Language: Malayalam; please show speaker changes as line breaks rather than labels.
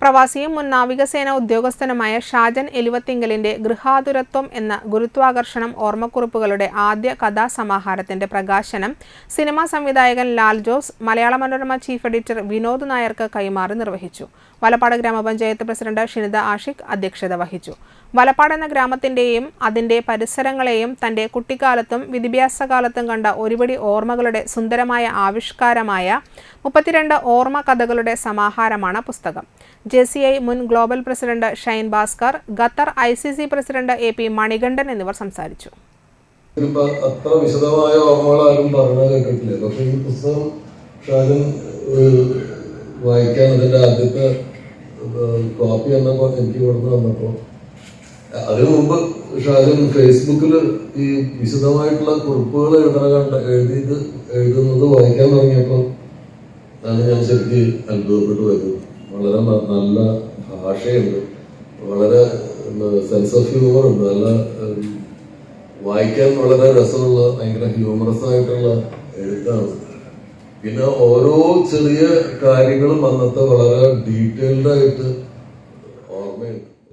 പ്രവാസിയും മുൻ നാവികസേന ഉദ്യോഗസ്ഥനുമായ ഷാജൻ എലിവത്തിങ്കലിന്റെ ഗൃഹാതുരത്വം എന്ന ഗുരുത്വാകർഷണം ഓർമ്മക്കുറിപ്പുകളുടെ ആദ്യ കഥാസമാഹാരത്തിന്റെ പ്രകാശനം സിനിമാ സംവിധായകൻ ലാൽ ജോസ് മലയാള മനോരമ ചീഫ് എഡിറ്റർ വിനോദ് നായർക്ക് കൈമാറി നിർവഹിച്ചു. വലപ്പാട് ഗ്രാമപഞ്ചായത്ത് പ്രസിഡന്റ് ഷിനിത ആഷിഖ് അധ്യക്ഷത വഹിച്ചു. വലപ്പാട് എന്ന ഗ്രാമത്തിന്റെയും അതിന്റെ പരിസരങ്ങളെയും തന്റെ കുട്ടിക്കാലത്തും വിദ്യാഭ്യാസകാലത്തും കണ്ട ഒരുപിടി ഓർമ്മകളുടെ സുന്ദരമായ ആവിഷ്കാരമായ 32 ഓർമ്മ കഥകളുടെ സമാഹാരമാണ് പുസ്തകം. JCI മുൻ global president Shine Bhaskar, Qatar ICC president AP Manikandan എന്നിവർ സംസാരിച്ചു.
അത്ര വിശദമായ ഓർമ്മകളാരും പറഞ്ഞു കേട്ടിട്ടില്ല. പക്ഷെ ഈ പുസ്തകം ഷാജൻ വായിക്കാൻ അതിന്റെ ആദ്യത്തെ കോപ്പി എന്നപ്പോ എനിക്ക് കൊടുത്തു വന്നപ്പോ അതിനു മുമ്പ് ഷാജൻ ഫേസ്ബുക്കിൽ ഈ വിശദമായിട്ടുള്ള കുറിപ്പുകൾ എഴുതുന്നത് വായിക്കാൻ തുടങ്ങിയപ്പോൾ ആണ് ഞാൻ ശരിക്കും അത്ഭുതപ്പെട്ടു വരുന്നത്. വളരെ നല്ല ഭാഷയുണ്ട്, വളരെ സെൻസ് ഓഫ് ഹ്യൂമർ ഉണ്ട്, നല്ല വായിക്കാൻ വളരെ രസമുള്ള ഭയങ്കര ഹ്യൂമറസ് ആയിട്ടുള്ള എഴുത്താണ്. പിന്നെ ഓരോ ചെറിയ കാര്യങ്ങളും അന്നത്തെ വളരെ ഡീറ്റെയിൽഡ് ആയിട്ട് ഓർമ്മയുണ്ട്.